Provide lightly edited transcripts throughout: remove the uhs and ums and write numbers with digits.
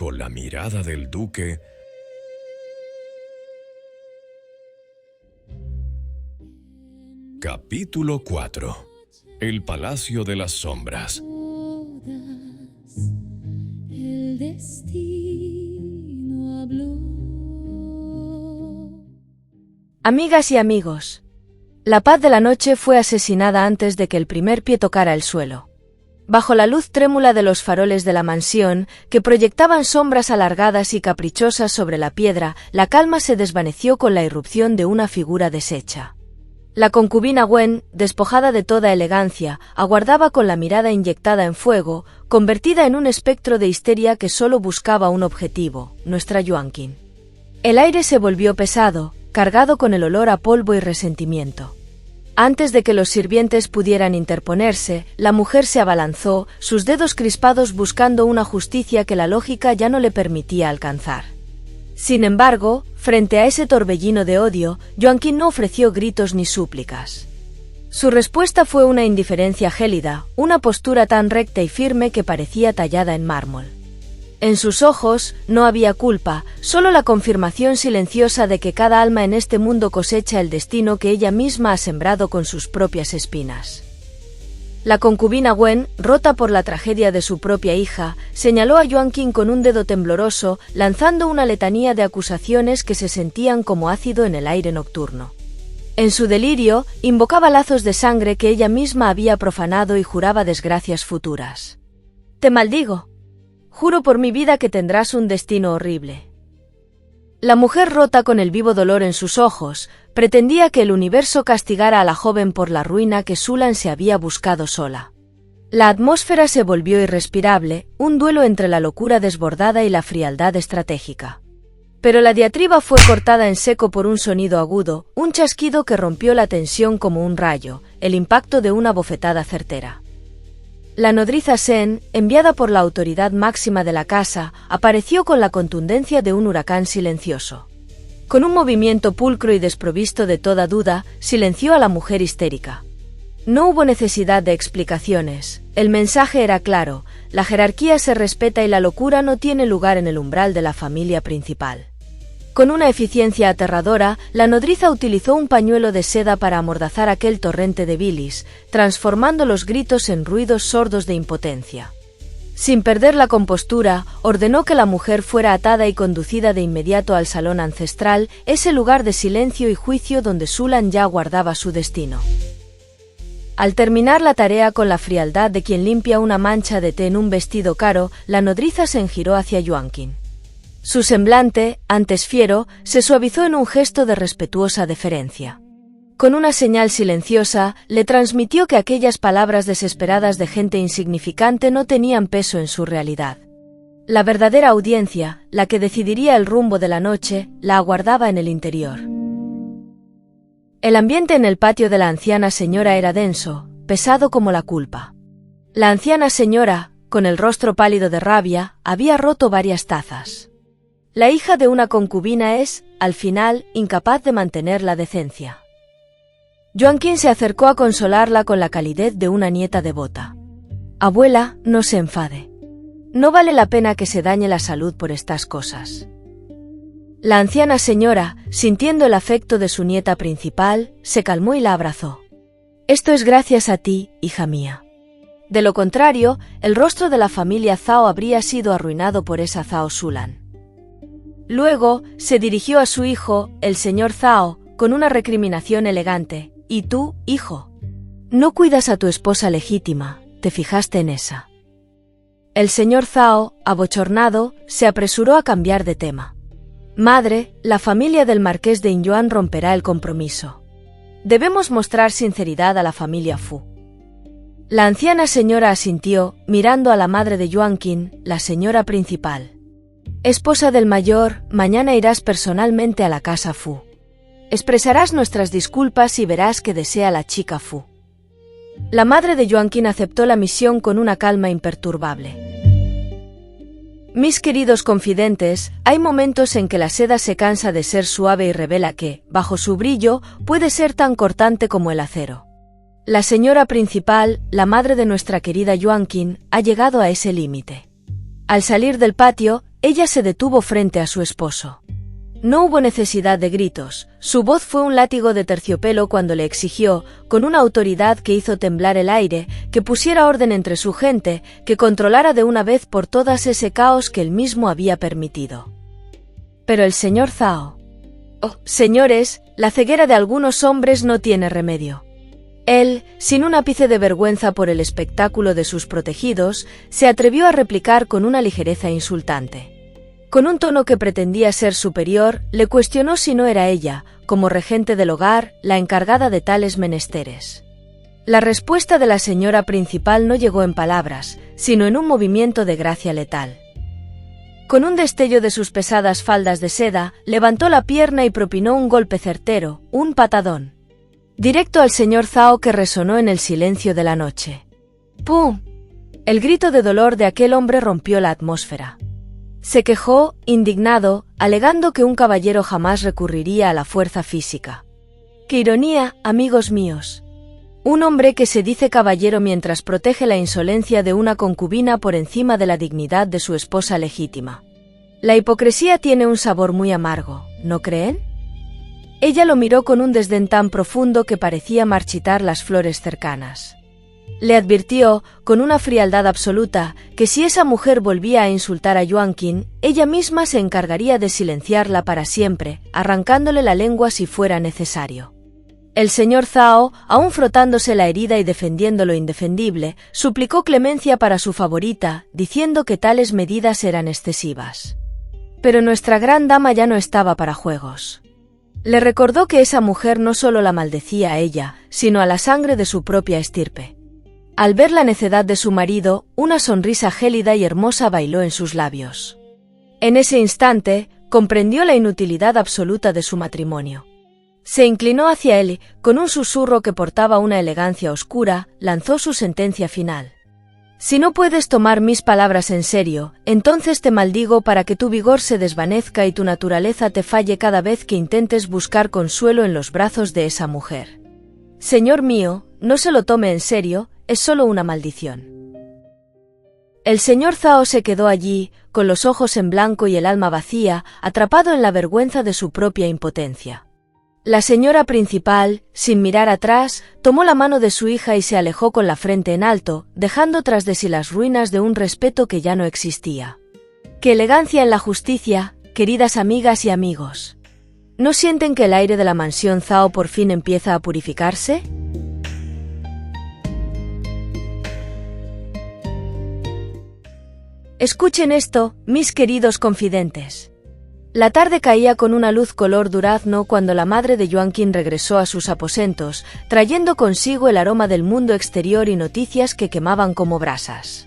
bajo la mirada del duque, Capítulo 4. El Palacio de las Sombras. El destino habló. Amigas y amigos, la paz de la noche fue asesinada antes de que el primer pie tocara el suelo. Bajo la luz trémula de los faroles de la mansión, que proyectaban sombras alargadas y caprichosas sobre la piedra, la calma se desvaneció con la irrupción de una figura deshecha. La concubina Gwen, despojada de toda elegancia, aguardaba con la mirada inyectada en fuego, convertida en un espectro de histeria que solo buscaba un objetivo, nuestra Joaquin. El aire se volvió pesado, cargado con el olor a polvo y resentimiento. Antes de que los sirvientes pudieran interponerse, la mujer se abalanzó, sus dedos crispados buscando una justicia que la lógica ya no le permitía alcanzar. Sin embargo, frente a ese torbellino de odio, Joaquin no ofreció gritos ni súplicas. Su respuesta fue una indiferencia gélida, una postura tan recta y firme que parecía tallada en mármol. En sus ojos no había culpa, solo la confirmación silenciosa de que cada alma en este mundo cosecha el destino que ella misma ha sembrado con sus propias espinas. La concubina Gwen, rota por la tragedia de su propia hija, señaló a Joaquin con un dedo tembloroso, lanzando una letanía de acusaciones que se sentían como ácido en el aire nocturno. En su delirio, invocaba lazos de sangre que ella misma había profanado y juraba desgracias futuras. «Te maldigo. Juro por mi vida que tendrás un destino horrible». La mujer, rota con el vivo dolor en sus ojos, pretendía que el universo castigara a la joven por la ruina que Sulan se había buscado sola. La atmósfera se volvió irrespirable, un duelo entre la locura desbordada y la frialdad estratégica. Pero la diatriba fue cortada en seco por un sonido agudo, un chasquido que rompió la tensión como un rayo, el impacto de una bofetada certera. La nodriza Sen, enviada por la autoridad máxima de la casa, apareció con la contundencia de un huracán silencioso. Con un movimiento pulcro y desprovisto de toda duda, silenció a la mujer histérica. No hubo necesidad de explicaciones, el mensaje era claro, la jerarquía se respeta y la locura no tiene lugar en el umbral de la familia principal. Con una eficiencia aterradora, la nodriza utilizó un pañuelo de seda para amordazar aquel torrente de bilis, transformando los gritos en ruidos sordos de impotencia. Sin perder la compostura, ordenó que la mujer fuera atada y conducida de inmediato al salón ancestral, ese lugar de silencio y juicio donde Sulan ya guardaba su destino. Al terminar la tarea con la frialdad de quien limpia una mancha de té en un vestido caro, la nodriza se engiró hacia Joaquin. Su semblante, antes fiero, se suavizó en un gesto de respetuosa deferencia. Con una señal silenciosa, le transmitió que aquellas palabras desesperadas de gente insignificante no tenían peso en su realidad. La verdadera audiencia, la que decidiría el rumbo de la noche, la aguardaba en el interior. El ambiente en el patio de la anciana señora era denso, pesado como la culpa. La anciana señora, con el rostro pálido de rabia, había roto varias tazas. La hija de una concubina es, al final, incapaz de mantener la decencia. Joaquin se acercó a consolarla con la calidez de una nieta devota. «Abuela, no se enfade. No vale la pena que se dañe la salud por estas cosas». La anciana señora, sintiendo el afecto de su nieta principal, se calmó y la abrazó. «Esto es gracias a ti, hija mía. De lo contrario, el rostro de la familia Zhao habría sido arruinado por esa Zhao Sulan». Luego, se dirigió a su hijo, el señor Zhao, con una recriminación elegante. «¿Y tú, hijo? No cuidas a tu esposa legítima, te fijaste en esa». El señor Zhao, abochornado, se apresuró a cambiar de tema. «Madre, la familia del marqués de Inyuan romperá el compromiso. Debemos mostrar sinceridad a la familia Fu». La anciana señora asintió, mirando a la madre de Joaquin, la señora principal. «Esposa del mayor, mañana irás personalmente a la casa Fu. Expresarás nuestras disculpas y verás que desea la chica Fu». La madre de Joaquin aceptó la misión con una calma imperturbable. «Mis queridos confidentes, hay momentos en que la seda se cansa de ser suave y revela que, bajo su brillo, puede ser tan cortante como el acero. La señora principal, la madre de nuestra querida Joaquin, ha llegado a ese límite». Al salir del patio, ella se detuvo frente a su esposo. No hubo necesidad de gritos, su voz fue un látigo de terciopelo cuando le exigió, con una autoridad que hizo temblar el aire, que pusiera orden entre su gente, que controlara de una vez por todas ese caos que él mismo había permitido. Pero el señor Zhao. Oh, señores, la ceguera de algunos hombres no tiene remedio. Él, sin un ápice de vergüenza por el espectáculo de sus protegidos, se atrevió a replicar con una ligereza insultante. Con un tono que pretendía ser superior, le cuestionó si no era ella, como regente del hogar, la encargada de tales menesteres. La respuesta de la señora principal no llegó en palabras, sino en un movimiento de gracia letal. Con un destello de sus pesadas faldas de seda, levantó la pierna y propinó un golpe certero, un patadón. Directo al señor Zhao que resonó en el silencio de la noche. ¡Pum! El grito de dolor de aquel hombre rompió la atmósfera. Se quejó, indignado, alegando que un caballero jamás recurriría a la fuerza física. ¡Qué ironía, amigos míos! Un hombre que se dice caballero mientras protege la insolencia de una concubina por encima de la dignidad de su esposa legítima. La hipocresía tiene un sabor muy amargo, ¿no creen? Ella lo miró con un desdén tan profundo que parecía marchitar las flores cercanas. Le advirtió, con una frialdad absoluta, que si esa mujer volvía a insultar a Yuan Qin, ella misma se encargaría de silenciarla para siempre, arrancándole la lengua si fuera necesario. El señor Zhao, aún frotándose la herida y defendiendo lo indefendible, suplicó clemencia para su favorita, diciendo que tales medidas eran excesivas. Pero nuestra gran dama ya no estaba para juegos. Le recordó que esa mujer no solo la maldecía a ella, sino a la sangre de su propia estirpe. Al ver la necedad de su marido, una sonrisa gélida y hermosa bailó en sus labios. En ese instante, comprendió la inutilidad absoluta de su matrimonio. Se inclinó hacia él y, con un susurro que portaba una elegancia oscura, lanzó su sentencia final. Si no puedes tomar mis palabras en serio, entonces te maldigo para que tu vigor se desvanezca y tu naturaleza te falle cada vez que intentes buscar consuelo en los brazos de esa mujer. Señor mío, no se lo tome en serio, es solo una maldición. El señor Zhao se quedó allí, con los ojos en blanco y el alma vacía, atrapado en la vergüenza de su propia impotencia. La señora principal, sin mirar atrás, tomó la mano de su hija y se alejó con la frente en alto, dejando tras de sí las ruinas de un respeto que ya no existía. ¡Qué elegancia en la justicia, queridas amigas y amigos! ¿No sienten que el aire de la mansión Zhao por fin empieza a purificarse? Escuchen esto, mis queridos confidentes. La tarde caía con una luz color durazno cuando la madre de Yuan Qin regresó a sus aposentos, trayendo consigo el aroma del mundo exterior y noticias que quemaban como brasas.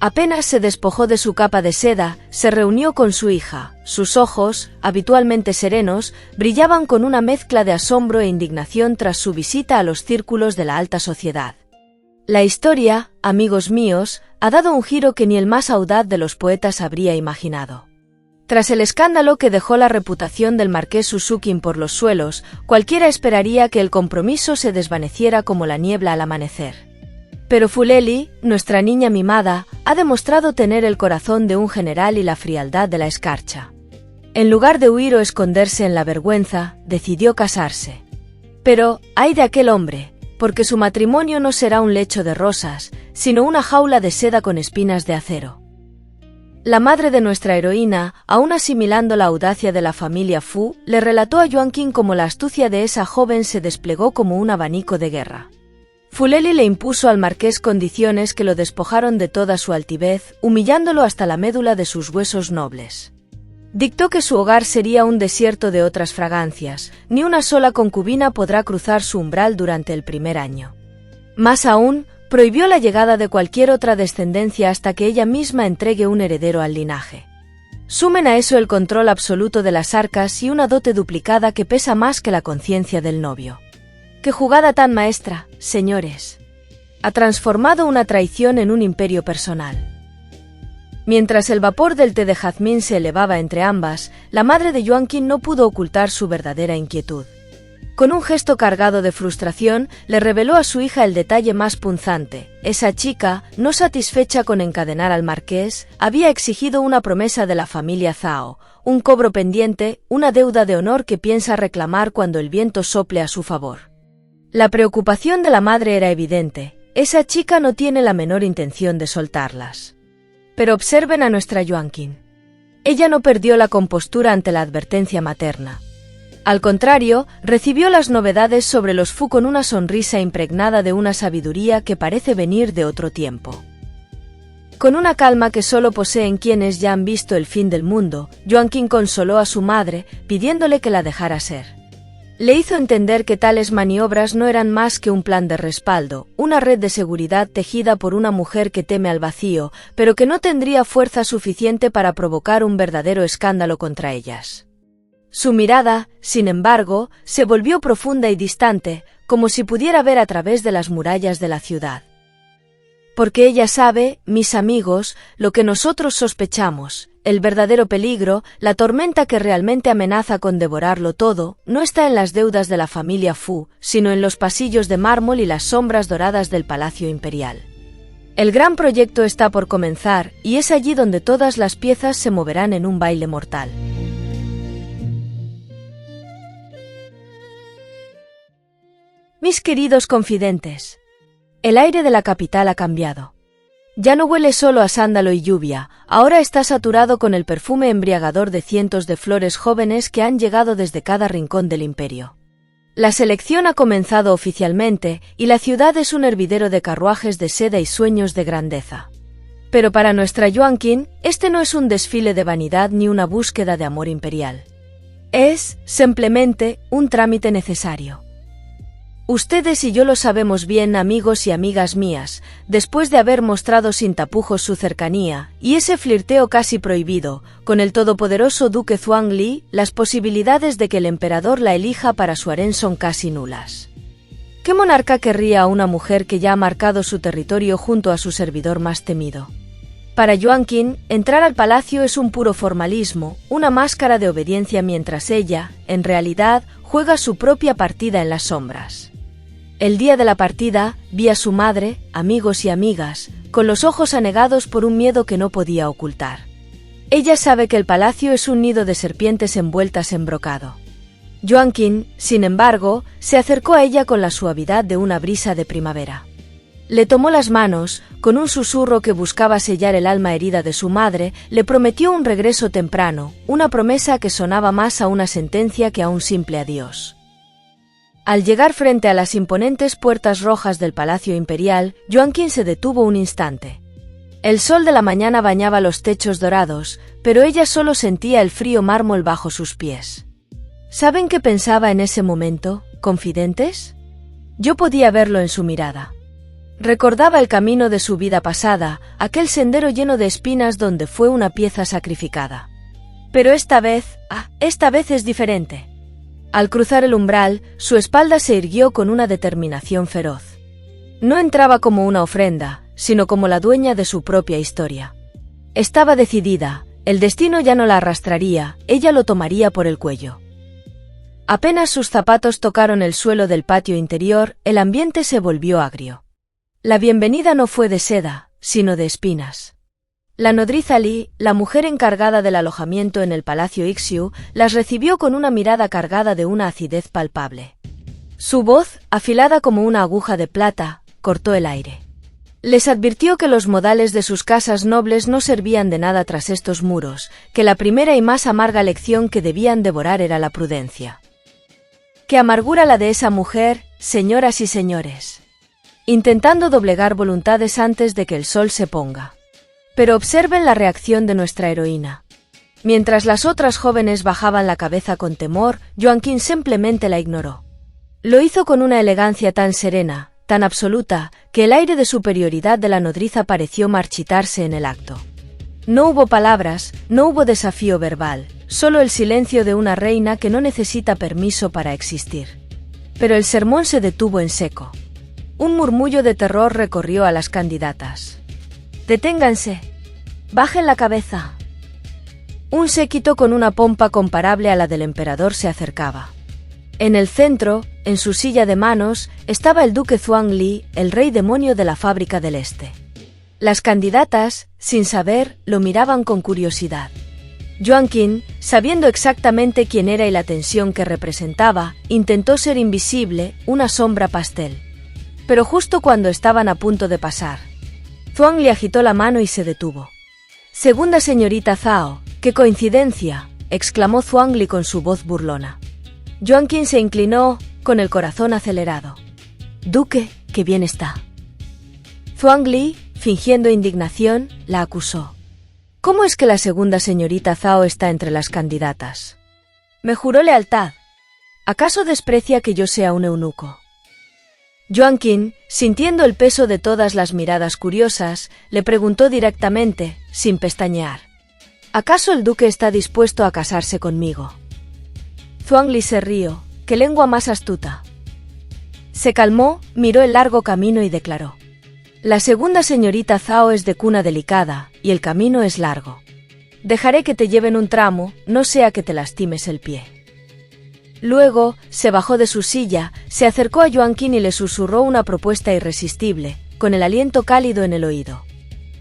Apenas se despojó de su capa de seda, se reunió con su hija. Sus ojos, habitualmente serenos, brillaban con una mezcla de asombro e indignación tras su visita a los círculos de la alta sociedad. La historia, amigos míos, ha dado un giro que ni el más audaz de los poetas habría imaginado. Tras el escándalo que dejó la reputación del marqués Suzuki por los suelos, cualquiera esperaría que el compromiso se desvaneciera como la niebla al amanecer. Pero Fuleli, nuestra niña mimada, ha demostrado tener el corazón de un general y la frialdad de la escarcha. En lugar de huir o esconderse en la vergüenza, decidió casarse. Pero, ay de aquel hombre, porque su matrimonio no será un lecho de rosas, sino una jaula de seda con espinas de acero. La madre de nuestra heroína, aún asimilando la audacia de la familia Fu, le relató a Yuan Qin cómo la astucia de esa joven se desplegó como un abanico de guerra. Fuleli le impuso al marqués condiciones que lo despojaron de toda su altivez, humillándolo hasta la médula de sus huesos nobles. Dictó que su hogar sería un desierto de otras fragancias, ni una sola concubina podrá cruzar su umbral durante el primer año. Más aún, prohibió la llegada de cualquier otra descendencia hasta que ella misma entregue un heredero al linaje. Sumen a eso el control absoluto de las arcas y una dote duplicada que pesa más que la conciencia del novio. ¡Qué jugada tan maestra, señores! Ha transformado una traición en un imperio personal. Mientras el vapor del té de jazmín se elevaba entre ambas, la madre de Yuan Qin no pudo ocultar su verdadera inquietud. Con un gesto cargado de frustración, le reveló a su hija el detalle más punzante. Esa chica, no satisfecha con encadenar al marqués, había exigido una promesa de la familia Zhao, un cobro pendiente, una deuda de honor que piensa reclamar cuando el viento sople a su favor. La preocupación de la madre era evidente. Esa chica no tiene la menor intención de soltarlas. Pero observen a nuestra Yuanqing. Ella no perdió la compostura ante la advertencia materna. Al contrario, recibió las novedades sobre los Fu con una sonrisa impregnada de una sabiduría que parece venir de otro tiempo. Con una calma que solo poseen quienes ya han visto el fin del mundo, Yuanqing consoló a su madre, pidiéndole que la dejara ser. Le hizo entender que tales maniobras no eran más que un plan de respaldo, una red de seguridad tejida por una mujer que teme al vacío, pero que no tendría fuerza suficiente para provocar un verdadero escándalo contra ellas. Su mirada, sin embargo, se volvió profunda y distante, como si pudiera ver a través de las murallas de la ciudad. Porque ella sabe, mis amigos, lo que nosotros sospechamos, el verdadero peligro, la tormenta que realmente amenaza con devorarlo todo, no está en las deudas de la familia Fu, sino en los pasillos de mármol y las sombras doradas del Palacio Imperial. El gran proyecto está por comenzar, y es allí donde todas las piezas se moverán en un baile mortal. Mis queridos confidentes, el aire de la capital ha cambiado. Ya no huele solo a sándalo y lluvia, ahora está saturado con el perfume embriagador de cientos de flores jóvenes que han llegado desde cada rincón del imperio. La selección ha comenzado oficialmente, y la ciudad es un hervidero de carruajes de seda y sueños de grandeza. Pero para nuestra Yuanqing, este no es un desfile de vanidad ni una búsqueda de amor imperial. Es, simplemente, un trámite necesario. Ustedes y yo lo sabemos bien, amigos y amigas mías, después de haber mostrado sin tapujos su cercanía, y ese flirteo casi prohibido, con el todopoderoso duque Zhuangli, las posibilidades de que el emperador la elija para su harén son casi nulas. ¿Qué monarca querría a una mujer que ya ha marcado su territorio junto a su servidor más temido? Para Yuanqing, entrar al palacio es un puro formalismo, una máscara de obediencia mientras ella, en realidad, juega su propia partida en las sombras. El día de la partida, vi a su madre, amigos y amigas, con los ojos anegados por un miedo que no podía ocultar. Ella sabe que el palacio es un nido de serpientes envueltas en brocado. Yuanqing, sin embargo, se acercó a ella con la suavidad de una brisa de primavera. Le tomó las manos, con un susurro que buscaba sellar el alma herida de su madre, le prometió un regreso temprano, una promesa que sonaba más a una sentencia que a un simple adiós. Al llegar frente a las imponentes puertas rojas del Palacio Imperial, Yuanqing se detuvo un instante. El sol de la mañana bañaba los techos dorados, pero ella solo sentía el frío mármol bajo sus pies. ¿Saben qué pensaba en ese momento, confidentes? Yo podía verlo en su mirada. Recordaba el camino de su vida pasada, aquel sendero lleno de espinas donde fue una pieza sacrificada. Pero esta vez es diferente. Al cruzar el umbral, su espalda se irguió con una determinación feroz. No entraba como una ofrenda, sino como la dueña de su propia historia. Estaba decidida, el destino ya no la arrastraría, ella lo tomaría por el cuello. Apenas sus zapatos tocaron el suelo del patio interior, el ambiente se volvió agrio. La bienvenida no fue de seda, sino de espinas. La nodriza Li, la mujer encargada del alojamiento en el Palacio Ixiu, las recibió con una mirada cargada de una acidez palpable. Su voz, afilada como una aguja de plata, cortó el aire. Les advirtió que los modales de sus casas nobles no servían de nada tras estos muros, que la primera y más amarga lección que debían devorar era la prudencia. ¡Qué amargura la de esa mujer, señoras y señores! Intentando doblegar voluntades antes de que el sol se ponga. Pero observen la reacción de nuestra heroína. Mientras las otras jóvenes bajaban la cabeza con temor, Yuanqing simplemente la ignoró. Lo hizo con una elegancia tan serena, tan absoluta, que el aire de superioridad de la nodriza pareció marchitarse en el acto. No hubo palabras, no hubo desafío verbal, solo el silencio de una reina que no necesita permiso para existir. Pero el sermón se detuvo en seco. Un murmullo de terror recorrió a las candidatas. ¡Deténganse! ¡Bajen la cabeza! Un séquito con una pompa comparable a la del emperador se acercaba. En el centro, en su silla de manos, estaba el duque Zhuangli, el rey demonio de la fábrica del este. Las candidatas, sin saber, lo miraban con curiosidad. Yuan Qin, sabiendo exactamente quién era y la tensión que representaba, intentó ser invisible, una sombra pastel. Pero justo cuando estaban a punto de pasar, Zhuangli agitó la mano y se detuvo. «Segunda señorita Zhao, ¡qué coincidencia!», exclamó Zhuangli con su voz burlona. Yuan Qin se inclinó, con el corazón acelerado. «Duque, qué bien está». Zhuangli, fingiendo indignación, la acusó. «¿Cómo es que la segunda señorita Zhao está entre las candidatas? Me juró lealtad. ¿Acaso desprecia que yo sea un eunuco?» Yuan Qin, sintiendo el peso de todas las miradas curiosas, le preguntó directamente, sin pestañear. «¿Acaso el duque está dispuesto a casarse conmigo?» Zhuangli se rió. «¡Qué lengua más astuta!». Se calmó, miró el largo camino y declaró. «La segunda señorita Zhao es de cuna delicada, y el camino es largo. Dejaré que te lleven un tramo, no sea que te lastimes el pie». Luego, se bajó de su silla, se acercó a Yuan Qin y le susurró una propuesta irresistible, con el aliento cálido en el oído.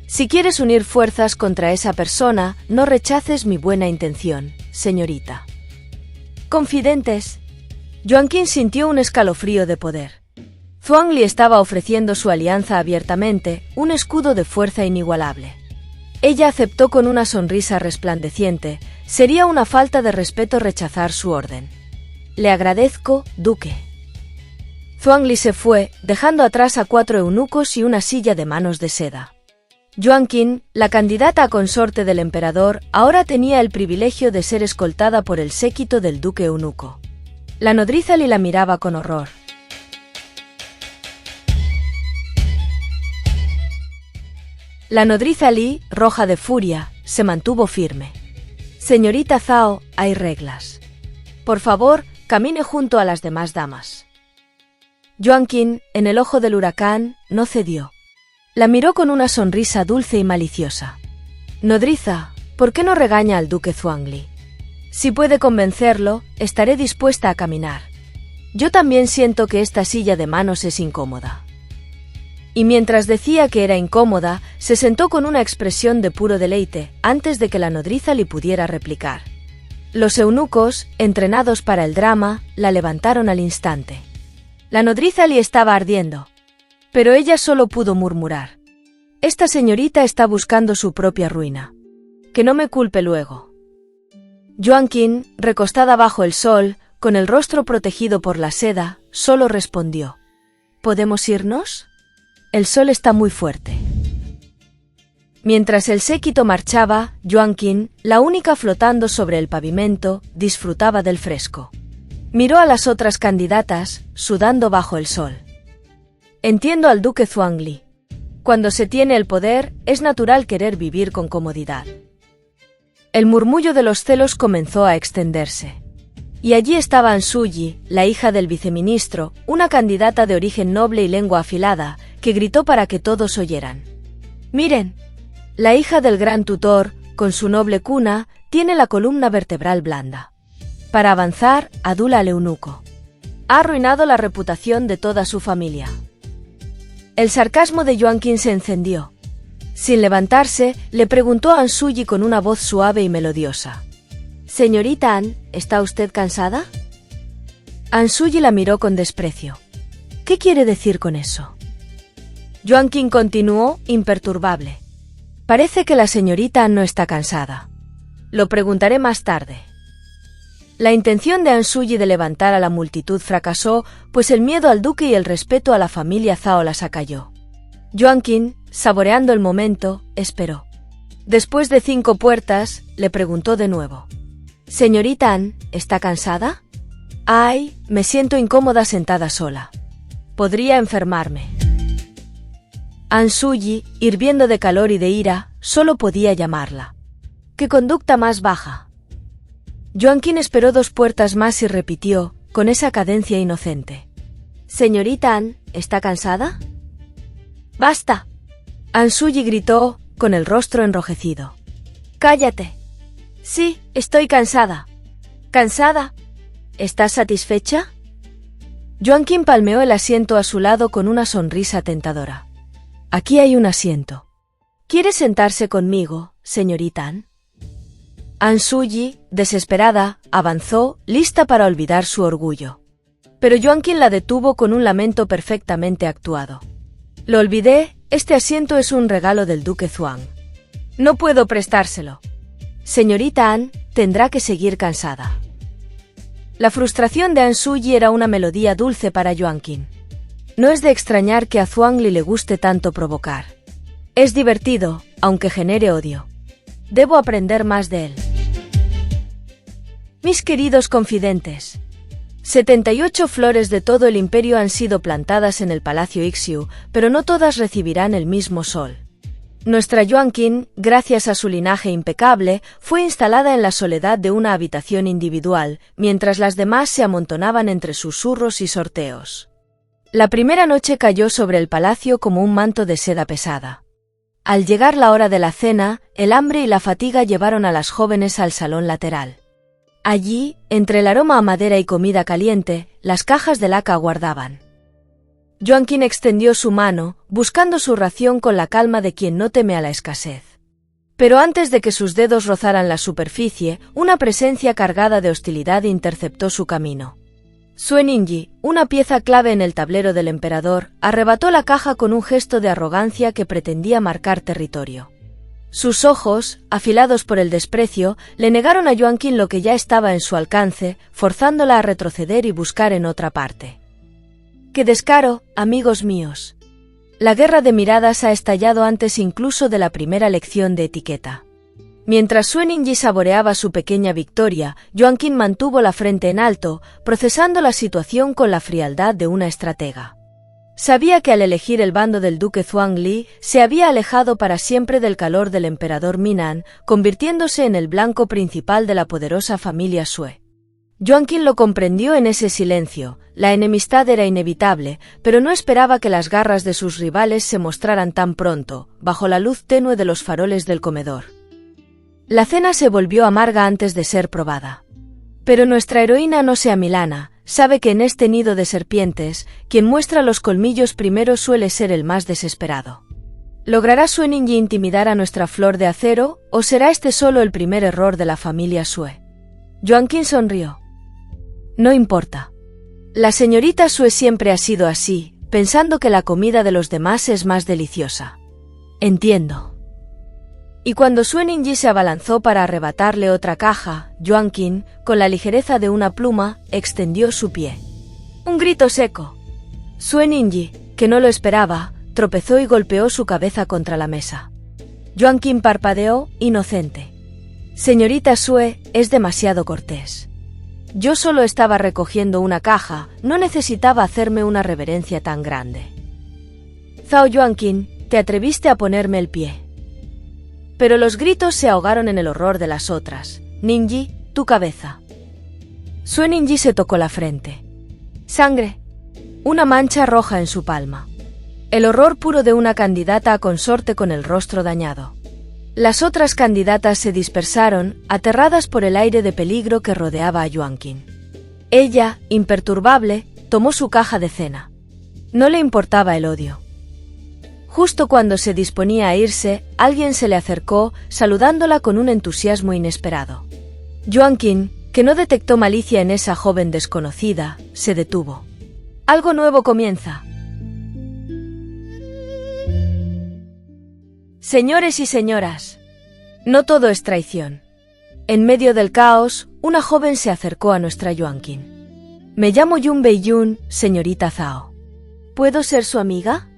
«Si quieres unir fuerzas contra esa persona, no rechaces mi buena intención, señorita». «Confidentes». Yuan Qin sintió un escalofrío de poder. Zhuangli estaba ofreciendo su alianza abiertamente, un escudo de fuerza inigualable. Ella aceptó con una sonrisa resplandeciente. Sería una falta de respeto rechazar su orden. «Le agradezco, duque». Zhuangli se fue, dejando atrás a 4 eunucos y una silla de manos de seda. Yuan Qin, la candidata a consorte del emperador, ahora tenía el privilegio de ser escoltada por el séquito del duque eunuco. La nodriza Li la miraba con horror. La nodriza Li, roja de furia, se mantuvo firme. «Señorita Zhao, hay reglas. Por favor, camine junto a las demás damas». Yuan Qin, en el ojo del huracán, no cedió. La miró con una sonrisa dulce y maliciosa. «Nodriza, ¿por qué no regaña al duque Zhuangli? Si puede convencerlo, estaré dispuesta a caminar. Yo también siento que esta silla de manos es incómoda». Y mientras decía que era incómoda, se sentó con una expresión de puro deleite, antes de que la nodriza le pudiera replicar. Los eunucos, entrenados para el drama, la levantaron al instante. La nodriza Li estaba ardiendo. Pero ella solo pudo murmurar. «Esta señorita está buscando su propia ruina. Que no me culpe luego». Yuan Qin, recostada bajo el sol, con el rostro protegido por la seda, solo respondió. «¿Podemos irnos? El sol está muy fuerte». Mientras el séquito marchaba, Yuan Qin, la única flotando sobre el pavimento, disfrutaba del fresco. Miró a las otras candidatas, sudando bajo el sol. «Entiendo al duque Zhuangli. Cuando se tiene el poder, es natural querer vivir con comodidad». El murmullo de los celos comenzó a extenderse. Y allí estaba Ansuyi, la hija del viceministro, una candidata de origen noble y lengua afilada, que gritó para que todos oyeran. «Miren, la hija del gran tutor, con su noble cuna, tiene la columna vertebral blanda. Para avanzar, adula al eunuco. Ha arruinado la reputación de toda su familia». El sarcasmo de Yuan Qin se encendió. Sin levantarse, le preguntó a Ansuyi con una voz suave y melodiosa. «Señorita An, ¿está usted cansada?» Ansuyi la miró con desprecio. «¿Qué quiere decir con eso?» Yuan Qin continuó, imperturbable. «Parece que la señorita An no está cansada. Lo preguntaré más tarde». La intención de Ansuyi de levantar a la multitud fracasó, pues el miedo al duque y el respeto a la familia Zhao las acalló. Yuan Qin, saboreando el momento, esperó. Después de 5 puertas, le preguntó de nuevo. «Señorita An, ¿está cansada?» «Ay, me siento incómoda sentada sola. Podría enfermarme». Ansuyi, hirviendo de calor y de ira, solo podía llamarla. «¡Qué conducta más baja!». Yuan Qin esperó 2 puertas más y repitió, con esa cadencia inocente. «Señorita An, ¿está cansada?» «¡Basta!». Ansuyi gritó, con el rostro enrojecido. «¡Cállate!». «Sí, estoy cansada». «¿Cansada? ¿estás satisfecha? Joaquín palmeó el asiento a su lado con una sonrisa tentadora. Aquí hay un asiento. ¿Quiere sentarse conmigo, señorita An? An Suyi, desesperada, avanzó, lista para olvidar su orgullo. Pero Joaquín la detuvo con un lamento perfectamente actuado. Lo olvidé, este asiento es un regalo del duque Zhuang. No puedo prestárselo. Señorita An, tendrá que seguir cansada. La frustración de An Suyi era una melodía dulce para Joaquín. No es de extrañar que a Zhuang Li le guste tanto provocar. Es divertido, aunque genere odio. Debo aprender más de él. Mis queridos confidentes. 78 flores de todo el imperio han sido plantadas en el Palacio Ixiu, pero no todas recibirán el mismo sol. Nuestra Joaquín, gracias a su linaje impecable, fue instalada en la soledad de una habitación individual, mientras las demás se amontonaban entre susurros y sorteos. La primera noche cayó sobre el palacio como un manto de seda pesada. Al llegar la hora de la cena, el hambre y la fatiga llevaron a las jóvenes al salón lateral. Allí, entre el aroma a madera y comida caliente, las cajas de laca aguardaban. Joaquín extendió su mano, buscando su ración con la calma de quien no teme a la escasez. Pero antes de que sus dedos rozaran la superficie, una presencia cargada de hostilidad interceptó su camino. Sue Ningyi, una pieza clave en el tablero del emperador, arrebató la caja con un gesto de arrogancia que pretendía marcar territorio. Sus ojos, afilados por el desprecio, le negaron a Joaquín lo que ya estaba en su alcance, forzándola a retroceder y buscar en otra parte. ¡Qué descaro, amigos míos! La guerra de miradas ha estallado antes incluso de la primera lección de etiqueta. Mientras Sue Ningyi saboreaba su pequeña victoria, Joaquín mantuvo la frente en alto, procesando la situación con la frialdad de una estratega. Sabía que al elegir el bando del duque Zhuang Li, se había alejado para siempre del calor del emperador Minnan, convirtiéndose en el blanco principal de la poderosa familia Sue. Joaquín lo comprendió en ese silencio, la enemistad era inevitable, pero no esperaba que las garras de sus rivales se mostraran tan pronto, bajo la luz tenue de los faroles del comedor. La cena se volvió amarga antes de ser probada. Pero nuestra heroína no se amilana, sabe que en este nido de serpientes, quien muestra los colmillos primero suele ser el más desesperado. ¿Logrará Sue Ningyi intimidar a nuestra flor de acero, o será este solo el primer error de la familia Sue? Joaquín sonrió. No importa. La señorita Sue siempre ha sido así, pensando que la comida de los demás es más deliciosa. Entiendo. Y cuando Sue Ningyi se abalanzó para arrebatarle otra caja, Joaquín, con la ligereza de una pluma, extendió su pie. Un grito seco. Sue Ningyi, que no lo esperaba, tropezó y golpeó su cabeza contra la mesa. Joaquín parpadeó, inocente. Señorita Sue, es demasiado cortés. Yo solo estaba recogiendo una caja, no necesitaba hacerme una reverencia tan grande. Zhao Joaquín, te atreviste a ponerme el pie. Pero los gritos se ahogaron en el horror de las otras. Ningyi, tu cabeza. Sue Ningyi se tocó la frente. Sangre. Una mancha roja en su palma. El horror puro de una candidata a consorte con el rostro dañado. Las otras candidatas se dispersaron, aterradas por el aire de peligro que rodeaba a Joaquín. Ella, imperturbable, tomó su caja de cena. No le importaba el odio. Justo cuando se disponía a irse, alguien se le acercó, saludándola con un entusiasmo inesperado. Joaquín, que no detectó malicia en esa joven desconocida, se detuvo. Algo nuevo comienza. Señores y señoras, no todo es traición. En medio del caos, una joven se acercó a nuestra Joaquín. Me llamo Yun Beiyun, señorita Zhao. ¿Puedo ser su amiga?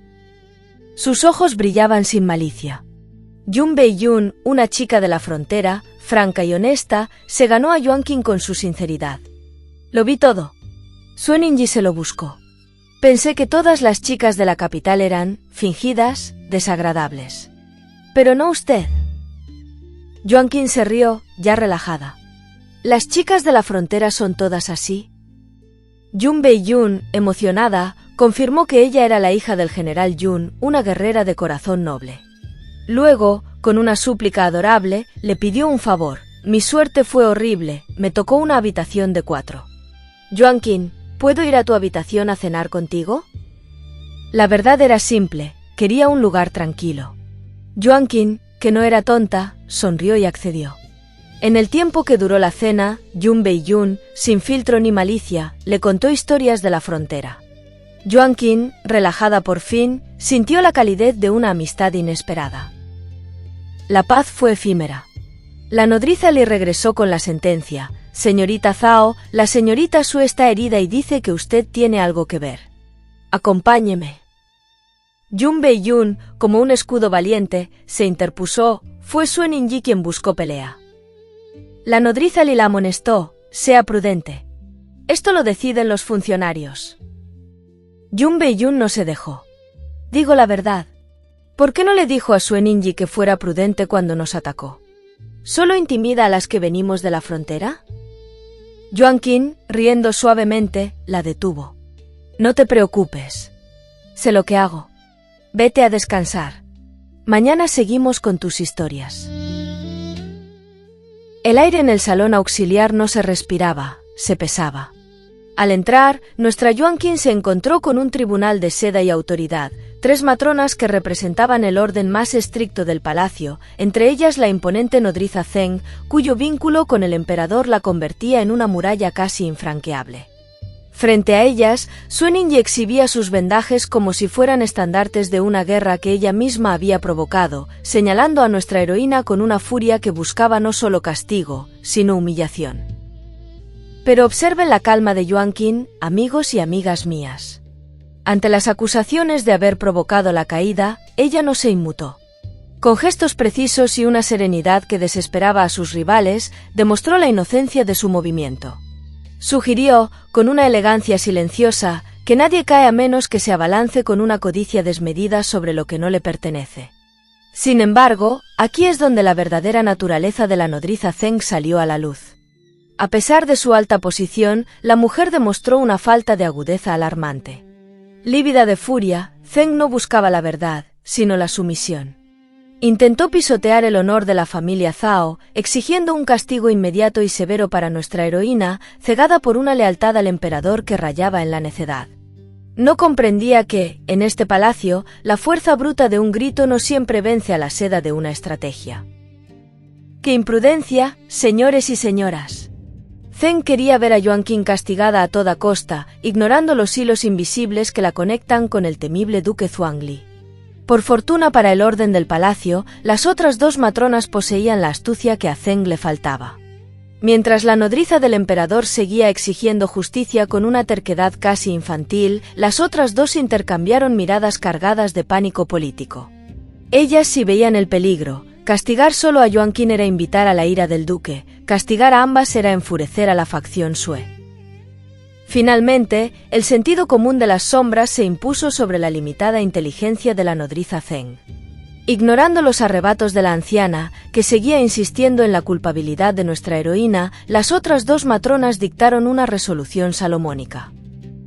Sus ojos brillaban sin malicia. Yun Beiyun, una chica de la frontera, franca y honesta, se ganó a Joaquín con su sinceridad. Lo vi todo. Sue Ningyi se lo buscó. Pensé que todas las chicas de la capital eran, fingidas, desagradables. Pero no usted. Joaquín se rió, ya relajada. ¿Las chicas de la frontera son todas así? Yun Beiyun, emocionada, confirmó que ella era la hija del general Yun, una guerrera de corazón noble. Luego, con una súplica adorable, le pidió un favor. Mi suerte fue horrible, me tocó una habitación de 4. Joaquín, ¿puedo ir a tu habitación a cenar contigo? La verdad era simple, quería un lugar tranquilo. Joaquín, que no era tonta, sonrió y accedió. En el tiempo que duró la cena, Jun Bei-yun, sin filtro ni malicia, le contó historias de la frontera. Joaquín, relajada por fin, sintió la calidez de una amistad inesperada. La paz fue efímera. La nodriza le regresó con la sentencia: «Señorita Zhao, la señorita Su está herida y dice que usted tiene algo que ver. Acompáñeme». Jun Bei-yun, como un escudo valiente, se interpuso. Fue Suen Inji quien buscó pelea. La nodriza le la amonestó: «Sea prudente. Esto lo deciden los funcionarios». Jun Bei-yun no se dejó. «Digo la verdad. ¿Por qué no le dijo a Suen Inji que fuera prudente cuando nos atacó? ¿Solo intimida a las que venimos de la frontera?» Joaquín, riendo suavemente, la detuvo. «No te preocupes. Sé lo que hago. Vete a descansar. Mañana seguimos con tus historias». El aire en el salón auxiliar no se respiraba, se pesaba. Al entrar, nuestra Joaquín se encontró con un tribunal de seda y autoridad, 3 matronas que representaban el orden más estricto del palacio, entre ellas la imponente nodriza Zheng, cuyo vínculo con el emperador la convertía en una muralla casi infranqueable. Frente a ellas, Suen Inji exhibía sus vendajes como si fueran estandartes de una guerra que ella misma había provocado, señalando a nuestra heroína con una furia que buscaba no solo castigo, sino humillación. Pero observen la calma de Joaquín, amigos y amigas mías. Ante las acusaciones de haber provocado la caída, ella no se inmutó. Con gestos precisos y una serenidad que desesperaba a sus rivales, demostró la inocencia de su movimiento. Sugirió, con una elegancia silenciosa, que nadie cae a menos que se abalance con una codicia desmedida sobre lo que no le pertenece. Sin embargo, aquí es donde la verdadera naturaleza de la nodriza Zheng salió a la luz. A pesar de su alta posición, la mujer demostró una falta de agudeza alarmante. Lívida de furia, Zheng no buscaba la verdad, sino la sumisión. Intentó pisotear el honor de la familia Zhao, exigiendo un castigo inmediato y severo para nuestra heroína, cegada por una lealtad al emperador que rayaba en la necedad. No comprendía que, en este palacio, la fuerza bruta de un grito no siempre vence a la seda de una estrategia. ¡Qué imprudencia, señores y señoras! Zheng quería ver a Joaquín castigada a toda costa, ignorando los hilos invisibles que la conectan con el temible duque Zhuangli. Por fortuna para el orden del palacio, las otras 2 matronas poseían la astucia que a Zheng le faltaba. Mientras la nodriza del emperador seguía exigiendo justicia con una terquedad casi infantil, las otras 2 intercambiaron miradas cargadas de pánico político. Ellas sí veían el peligro. Castigar solo a Joaquín era invitar a la ira del duque, castigar a ambas era enfurecer a la facción Sue. Finalmente, el sentido común de las sombras se impuso sobre la limitada inteligencia de la nodriza Zheng. Ignorando los arrebatos de la anciana, que seguía insistiendo en la culpabilidad de nuestra heroína, las otras 2 matronas dictaron una resolución salomónica.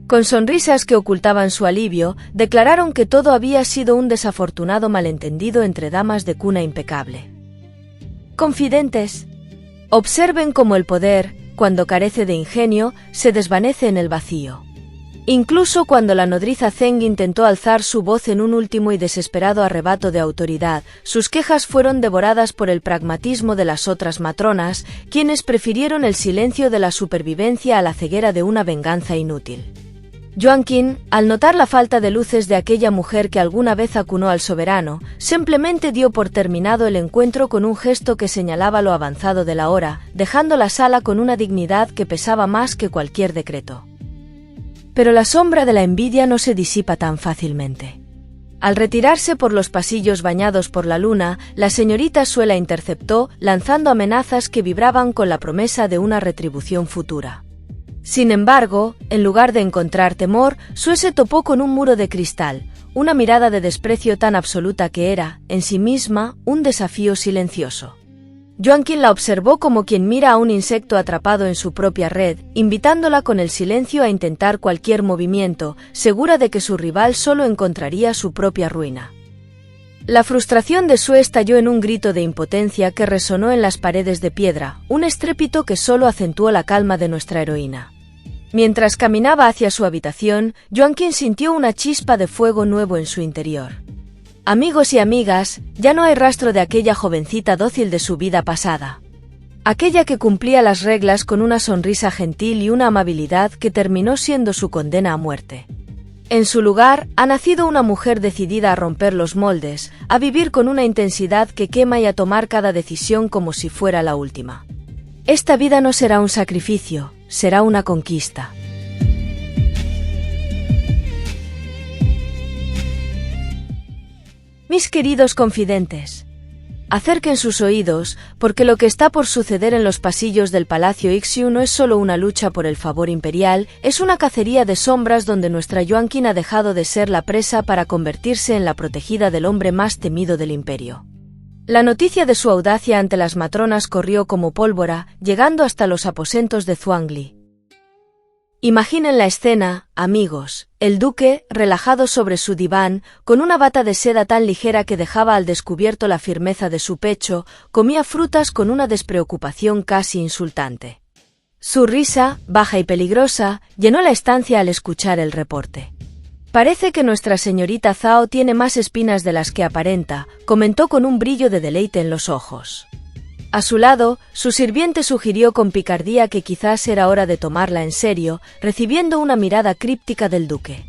Con sonrisas que ocultaban su alivio, declararon que todo había sido un desafortunado malentendido entre damas de cuna impecable. Confidentes, observen cómo el poder, cuando carece de ingenio, se desvanece en el vacío. Incluso cuando la nodriza Zheng intentó alzar su voz en un último y desesperado arrebato de autoridad, sus quejas fueron devoradas por el pragmatismo de las otras matronas, quienes prefirieron el silencio de la supervivencia a la ceguera de una venganza inútil. Joaquín, al notar la falta de luces de aquella mujer que alguna vez acunó al soberano, simplemente dio por terminado el encuentro con un gesto que señalaba lo avanzado de la hora, dejando la sala con una dignidad que pesaba más que cualquier decreto. Pero la sombra de la envidia no se disipa tan fácilmente. Al retirarse por los pasillos bañados por la luna, la señorita Sue la interceptó, lanzando amenazas que vibraban con la promesa de una retribución futura. Sin embargo, en lugar de encontrar temor, Sue se topó con un muro de cristal, una mirada de desprecio tan absoluta que era, en sí misma, un desafío silencioso. Joaquín la observó como quien mira a un insecto atrapado en su propia red, invitándola con el silencio a intentar cualquier movimiento, segura de que su rival solo encontraría su propia ruina. La frustración de Sue estalló en un grito de impotencia que resonó en las paredes de piedra, un estrépito que solo acentuó la calma de nuestra heroína. Mientras caminaba hacia su habitación, Joaquín sintió una chispa de fuego nuevo en su interior. Amigos y amigas, ya no hay rastro de aquella jovencita dócil de su vida pasada. Aquella que cumplía las reglas con una sonrisa gentil y una amabilidad que terminó siendo su condena a muerte. En su lugar, ha nacido una mujer decidida a romper los moldes, a vivir con una intensidad que quema y a tomar cada decisión como si fuera la última. Esta vida no será un sacrificio, será una conquista. Mis queridos confidentes, acerquen sus oídos, porque lo que está por suceder en los pasillos del Palacio Ixiu no es solo una lucha por el favor imperial, es una cacería de sombras donde nuestra Joaquín ha dejado de ser la presa para convertirse en la protegida del hombre más temido del imperio. La noticia de su audacia ante las matronas corrió como pólvora, llegando hasta los aposentos de Zhuangli. Imaginen la escena, amigos, el duque, relajado sobre su diván, con una bata de seda tan ligera que dejaba al descubierto la firmeza de su pecho, comía frutas con una despreocupación casi insultante. Su risa, baja y peligrosa, llenó la estancia al escuchar el reporte. «Parece que nuestra señorita Zhao tiene más espinas de las que aparenta», comentó con un brillo de deleite en los ojos. A su lado, su sirviente sugirió con picardía que quizás era hora de tomarla en serio, recibiendo una mirada críptica del duque.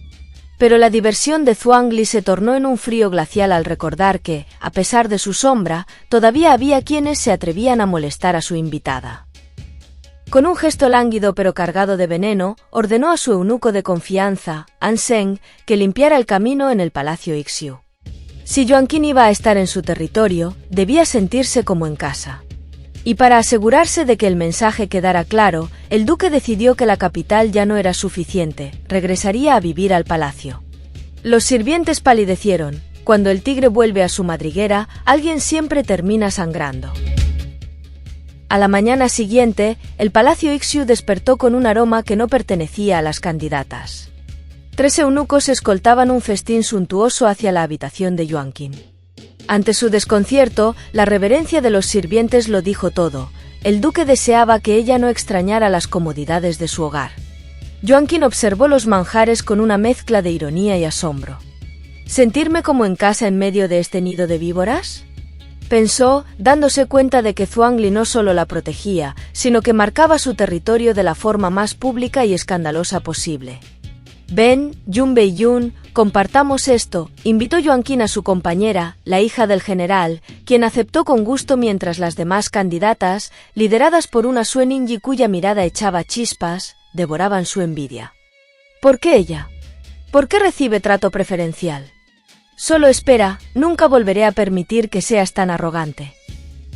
Pero la diversión de Zhuangli se tornó en un frío glacial al recordar que, a pesar de su sombra, todavía había quienes se atrevían a molestar a su invitada. Con un gesto lánguido pero cargado de veneno, ordenó a su eunuco de confianza, An Sheng, que limpiara el camino en el Palacio Ixiu. Si Joaquín iba a estar en su territorio, debía sentirse como en casa. Y para asegurarse de que el mensaje quedara claro, el duque decidió que la capital ya no era suficiente, regresaría a vivir al palacio. Los sirvientes palidecieron. Cuando el tigre vuelve a su madriguera, alguien siempre termina sangrando. A la mañana siguiente, el Palacio Ixiu despertó con un aroma que no pertenecía a las candidatas. 3 eunucos escoltaban un festín suntuoso hacia la habitación de Joaquín. Ante su desconcierto, la reverencia de los sirvientes lo dijo todo. El duque deseaba que ella no extrañara las comodidades de su hogar. Joaquín observó los manjares con una mezcla de ironía y asombro. ¿Sentirme como en casa en medio de este nido de víboras?, pensó, dándose cuenta de que Zhuangli no solo la protegía, sino que marcaba su territorio de la forma más pública y escandalosa posible. «Ven, Yun Beiyun, compartamos esto», invitó Joaquín a su compañera, la hija del general, quien aceptó con gusto mientras las demás candidatas, lideradas por una Sueninji cuya mirada echaba chispas, devoraban su envidia. ¿Por qué ella? ¿Por qué recibe trato preferencial? Solo espera, nunca volveré a permitir que seas tan arrogante.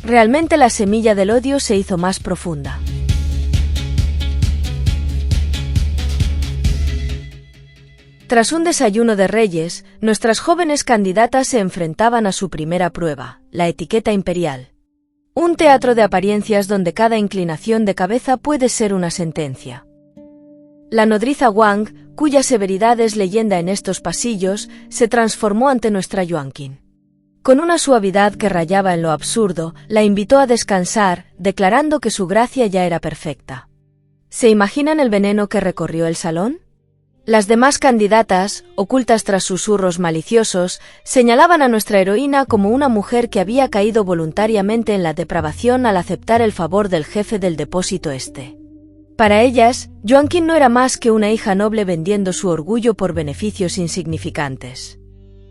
Realmente la semilla del odio se hizo más profunda. Tras un desayuno de reyes, nuestras jóvenes candidatas se enfrentaban a su primera prueba, la etiqueta imperial. Un teatro de apariencias donde cada inclinación de cabeza puede ser una sentencia. La nodriza Wang, cuya severidad es leyenda en estos pasillos, se transformó ante nuestra Joaquín. Con una suavidad que rayaba en lo absurdo, la invitó a descansar, declarando que su gracia ya era perfecta. ¿Se imaginan el veneno que recorrió el salón? Las demás candidatas, ocultas tras susurros maliciosos, señalaban a nuestra heroína como una mujer que había caído voluntariamente en la depravación al aceptar el favor del jefe del depósito este. Para ellas, Joaquín no era más que una hija noble vendiendo su orgullo por beneficios insignificantes.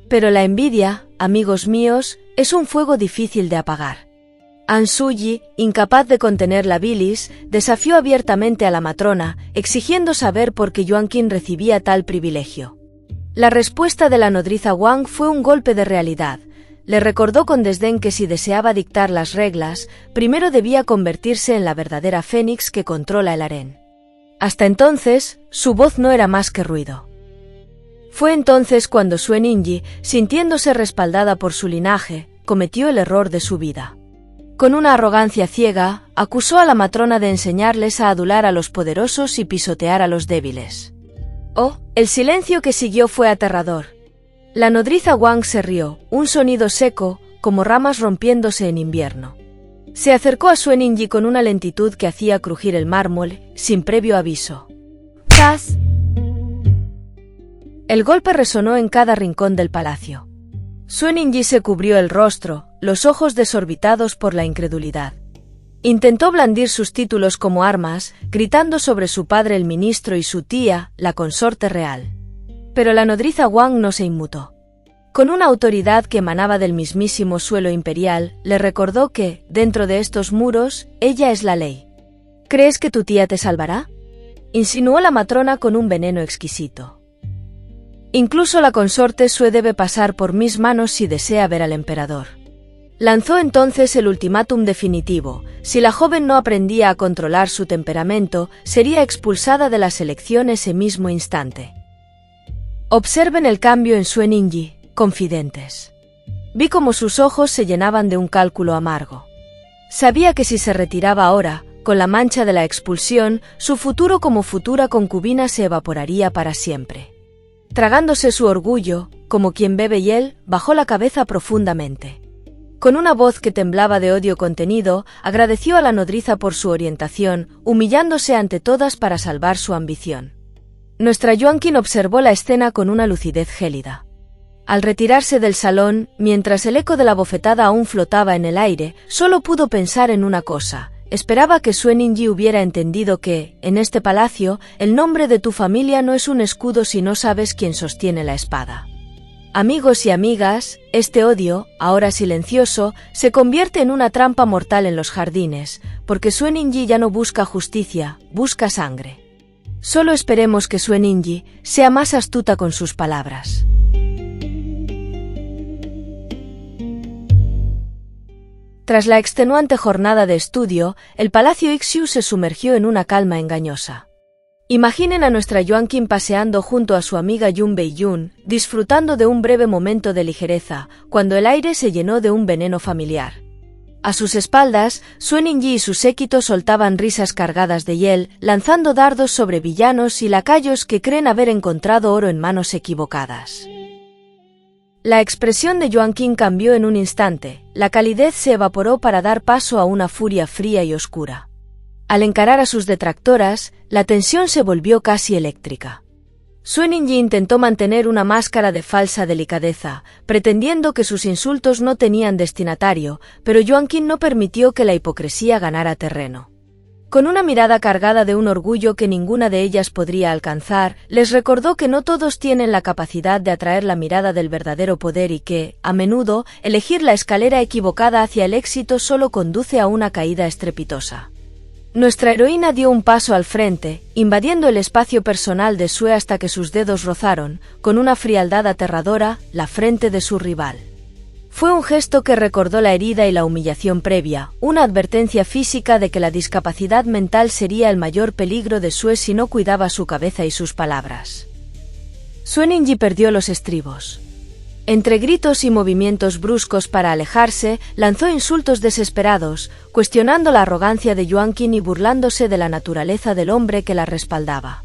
Pero la envidia, amigos míos, es un fuego difícil de apagar. An Suyi, incapaz de contener la bilis, desafió abiertamente a la matrona, exigiendo saber por qué Joaquín recibía tal privilegio. La respuesta de la nodriza Wang fue un golpe de realidad. Le recordó con desdén que si deseaba dictar las reglas, primero debía convertirse en la verdadera fénix que controla el harén. Hasta entonces, su voz no era más que ruido. Fue entonces cuando Sueninji, sintiéndose respaldada por su linaje, cometió el error de su vida. Con una arrogancia ciega, acusó a la matrona de enseñarles a adular a los poderosos y pisotear a los débiles. Oh, el silencio que siguió fue aterrador. La nodriza Wang se rió, un sonido seco, como ramas rompiéndose en invierno. Se acercó a Sueninji con una lentitud que hacía crujir el mármol, sin previo aviso. ¡Zas! El golpe resonó en cada rincón del palacio. Sueninji se cubrió el rostro, los ojos desorbitados por la incredulidad. Intentó blandir sus títulos como armas, gritando sobre su padre el ministro y su tía, la consorte real. Pero la nodriza Wang no se inmutó. Con una autoridad que emanaba del mismísimo suelo imperial, le recordó que, dentro de estos muros, ella es la ley. ¿Crees que tu tía te salvará?, insinuó la matrona con un veneno exquisito. Incluso la consorte Sue debe pasar por mis manos si desea ver al emperador. Lanzó entonces el ultimátum definitivo: si la joven no aprendía a controlar su temperamento, sería expulsada de la selección ese mismo instante. Observen el cambio en Sueninji, confidentes. Vi cómo sus ojos se llenaban de un cálculo amargo. Sabía que si se retiraba ahora, con la mancha de la expulsión, su futuro como futura concubina se evaporaría para siempre. Tragándose su orgullo, como quien bebe hiel, bajó la cabeza profundamente. Con una voz que temblaba de odio contenido, agradeció a la nodriza por su orientación, humillándose ante todas para salvar su ambición. Nuestra Yuanqing observó la escena con una lucidez gélida. Al retirarse del salón, mientras el eco de la bofetada aún flotaba en el aire, solo pudo pensar en una cosa: esperaba que Sueninji hubiera entendido que, en este palacio, el nombre de tu familia no es un escudo si no sabes quién sostiene la espada. Amigos y amigas, este odio, ahora silencioso, se convierte en una trampa mortal en los jardines, porque Sueninji ya no busca justicia, busca sangre. Solo esperemos que Sueninji sea más astuta con sus palabras. Tras la extenuante jornada de estudio, el Palacio Ixiu se sumergió en una calma engañosa. Imaginen a nuestra Yuanqing paseando junto a su amiga Yun Beiyun, disfrutando de un breve momento de ligereza, cuando el aire se llenó de un veneno familiar. A sus espaldas, Sueninji y su séquito soltaban risas cargadas de hiel, lanzando dardos sobre villanos y lacayos que creen haber encontrado oro en manos equivocadas. La expresión de Yuanqing cambió en un instante, la calidez se evaporó para dar paso a una furia fría y oscura. Al encarar a sus detractoras, la tensión se volvió casi eléctrica. Sueninji intentó mantener una máscara de falsa delicadeza, pretendiendo que sus insultos no tenían destinatario, pero Yuanqing no permitió que la hipocresía ganara terreno. Con una mirada cargada de un orgullo que ninguna de ellas podría alcanzar, les recordó que no todos tienen la capacidad de atraer la mirada del verdadero poder y que, a menudo, elegir la escalera equivocada hacia el éxito solo conduce a una caída estrepitosa. Nuestra heroína dio un paso al frente, invadiendo el espacio personal de Sue hasta que sus dedos rozaron, con una frialdad aterradora, la frente de su rival. Fue un gesto que recordó la herida y la humillación previa, una advertencia física de que la discapacidad mental sería el mayor peligro de Sue si no cuidaba su cabeza y sus palabras. Sueninji perdió los estribos. Entre gritos y movimientos bruscos para alejarse, lanzó insultos desesperados, cuestionando la arrogancia de Yuanqing y burlándose de la naturaleza del hombre que la respaldaba.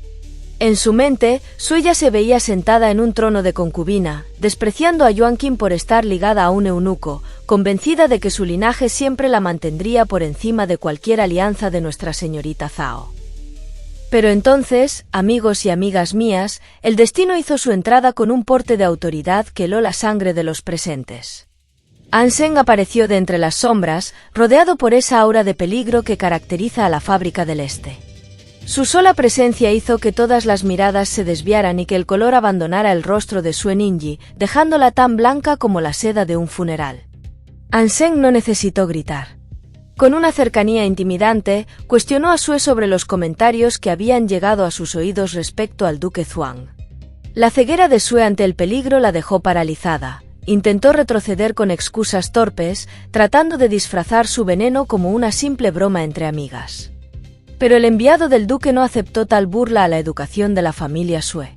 En su mente, Sue ya se veía sentada en un trono de concubina, despreciando a Yuanqing por estar ligada a un eunuco, convencida de que su linaje siempre la mantendría por encima de cualquier alianza de Nuestra Señorita Zhao. Pero entonces, amigos y amigas mías, el destino hizo su entrada con un porte de autoridad que heló la sangre de los presentes. Anseng apareció de entre las sombras, rodeado por esa aura de peligro que caracteriza a la Fábrica del Este. Su sola presencia hizo que todas las miradas se desviaran y que el color abandonara el rostro de Sueninji, dejándola tan blanca como la seda de un funeral. Anseng no necesitó gritar. Con una cercanía intimidante, cuestionó a Sue sobre los comentarios que habían llegado a sus oídos respecto al duque Zhuang. La ceguera de Sue ante el peligro la dejó paralizada. Intentó retroceder con excusas torpes, tratando de disfrazar su veneno como una simple broma entre amigas. Pero el enviado del duque no aceptó tal burla a la educación de la familia Sue.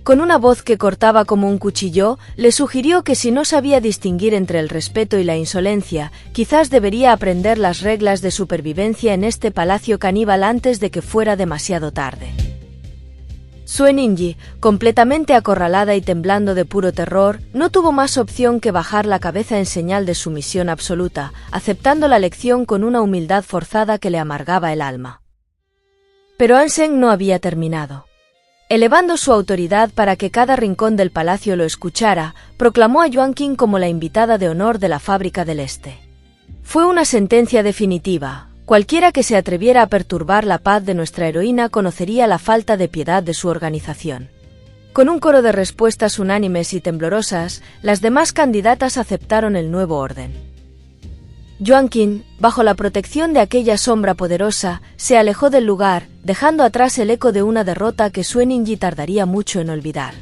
Con una voz que cortaba como un cuchillo, le sugirió que si no sabía distinguir entre el respeto y la insolencia, quizás debería aprender las reglas de supervivencia en este palacio caníbal antes de que fuera demasiado tarde. Sueninji, completamente acorralada y temblando de puro terror, no tuvo más opción que bajar la cabeza en señal de sumisión absoluta, aceptando la lección con una humildad forzada que le amargaba el alma. Pero Anseng no había terminado. Elevando su autoridad para que cada rincón del palacio lo escuchara, proclamó a Yuan Qing como la invitada de honor de la Fábrica del Este. Fue una sentencia definitiva. Cualquiera que se atreviera a perturbar la paz de nuestra heroína conocería la falta de piedad de su organización. Con un coro de respuestas unánimes y temblorosas, las demás candidatas aceptaron el nuevo orden. Yuan Qing, bajo la protección de aquella sombra poderosa, se alejó del lugar, dejando atrás el eco de una derrota que Sue Ningyi tardaría mucho en olvidar.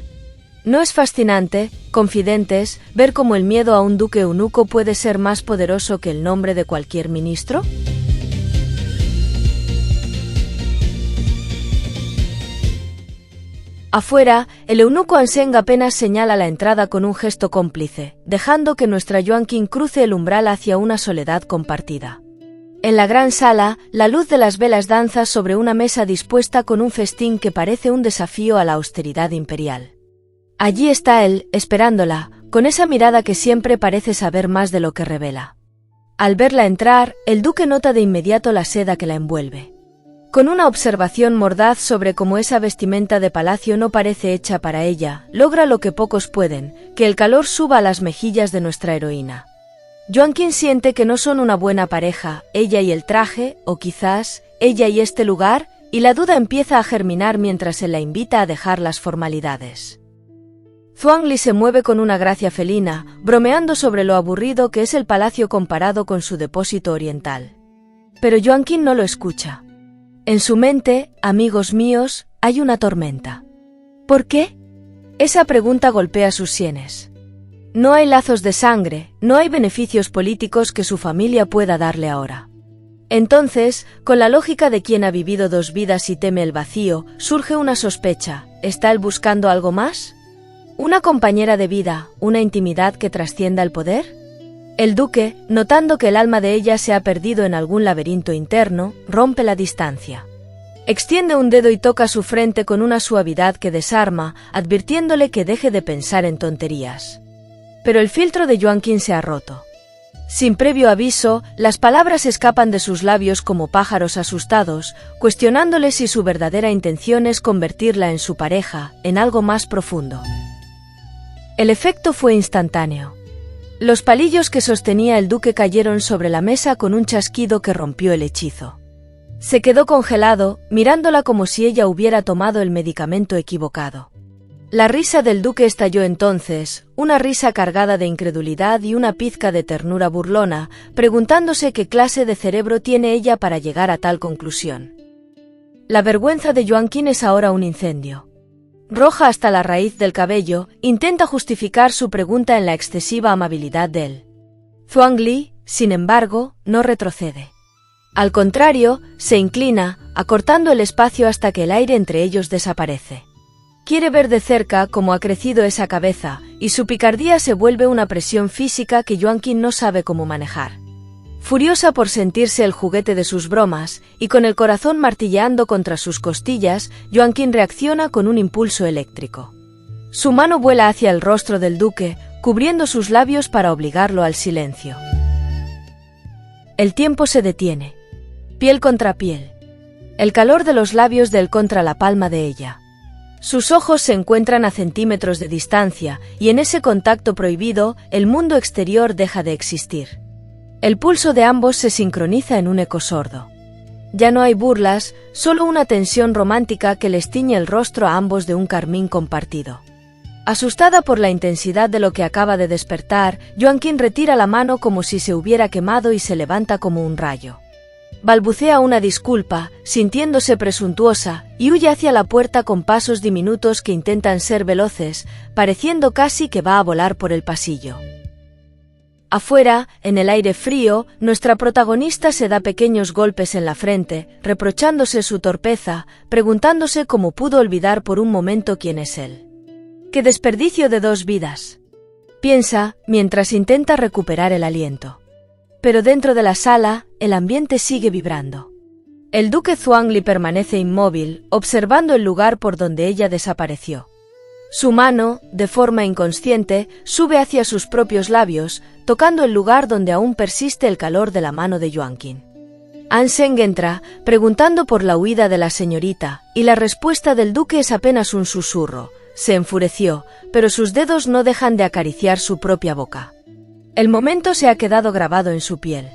¿No es fascinante, confidentes, ver cómo el miedo a un duque eunuco puede ser más poderoso que el nombre de cualquier ministro? Afuera, el eunuco Anseng apenas señala la entrada con un gesto cómplice, dejando que nuestra Yuan Qing cruce el umbral hacia una soledad compartida. En la gran sala, la luz de las velas danza sobre una mesa dispuesta con un festín que parece un desafío a la austeridad imperial. Allí está él, esperándola, con esa mirada que siempre parece saber más de lo que revela. Al verla entrar, el duque nota de inmediato la seda que la envuelve. Con una observación mordaz sobre cómo esa vestimenta de palacio no parece hecha para ella, logra lo que pocos pueden, que el calor suba a las mejillas de nuestra heroína. Yuan Qing siente que no son una buena pareja, ella y el traje, o quizás, ella y este lugar, y la duda empieza a germinar mientras él la invita a dejar las formalidades. Zhuangli se mueve con una gracia felina, bromeando sobre lo aburrido que es el palacio comparado con su depósito oriental. Pero Yuan Qing no lo escucha. En su mente, amigos míos, hay una tormenta. ¿Por qué? Esa pregunta golpea sus sienes. No hay lazos de sangre, no hay beneficios políticos que su familia pueda darle ahora. Entonces, con la lógica de quien ha vivido 2 vidas y teme el vacío, surge una sospecha. ¿Está él buscando algo más? ¿Una compañera de vida, una intimidad que trascienda el poder? El duque, notando que el alma de ella se ha perdido en algún laberinto interno, rompe la distancia. Extiende un dedo y toca su frente con una suavidad que desarma, advirtiéndole que deje de pensar en tonterías. Pero el filtro de Yuan Qing se ha roto. Sin previo aviso, las palabras escapan de sus labios como pájaros asustados, cuestionándole si su verdadera intención es convertirla en su pareja, en algo más profundo. El efecto fue instantáneo. Los palillos que sostenía el duque cayeron sobre la mesa con un chasquido que rompió el hechizo. Se quedó congelado, mirándola como si ella hubiera tomado el medicamento equivocado. La risa del duque estalló entonces, una risa cargada de incredulidad y una pizca de ternura burlona, preguntándose qué clase de cerebro tiene ella para llegar a tal conclusión. La vergüenza de Yuan Qing es ahora un incendio. Roja hasta la raíz del cabello, intenta justificar su pregunta en la excesiva amabilidad de él. Zhuangli, sin embargo, no retrocede. Al contrario, se inclina, acortando el espacio hasta que el aire entre ellos desaparece. Quiere ver de cerca cómo ha crecido esa cabeza, y su picardía se vuelve una presión física que Yuan Qing no sabe cómo manejar. Furiosa por sentirse el juguete de sus bromas, y con el corazón martilleando contra sus costillas, Yuan Qing reacciona con un impulso eléctrico. Su mano vuela hacia el rostro del duque, cubriendo sus labios para obligarlo al silencio. El tiempo se detiene. Piel contra piel. El calor de los labios de él contra la palma de ella. Sus ojos se encuentran a centímetros de distancia, y en ese contacto prohibido, el mundo exterior deja de existir. El pulso de ambos se sincroniza en un eco sordo. Ya no hay burlas, solo una tensión romántica que les tiñe el rostro a ambos de un carmín compartido. Asustada por la intensidad de lo que acaba de despertar, Yuan Qing retira la mano como si se hubiera quemado y se levanta como un rayo. Balbucea una disculpa, sintiéndose presuntuosa, y huye hacia la puerta con pasos diminutos que intentan ser veloces, pareciendo casi que va a volar por el pasillo. Afuera, en el aire frío, nuestra protagonista se da pequeños golpes en la frente, reprochándose su torpeza, preguntándose cómo pudo olvidar por un momento quién es él. ¡Qué desperdicio de 2 vidas! Piensa, mientras intenta recuperar el aliento. Pero dentro de la sala, el ambiente sigue vibrando. El duque Zhuangli permanece inmóvil, observando el lugar por donde ella desapareció. Su mano, de forma inconsciente, sube hacia sus propios labios, tocando el lugar donde aún persiste el calor de la mano de Yuan Qing. Anseng entra, preguntando por la huida de la señorita, y la respuesta del duque es apenas un susurro. Se enfureció, pero sus dedos no dejan de acariciar su propia boca. El momento se ha quedado grabado en su piel.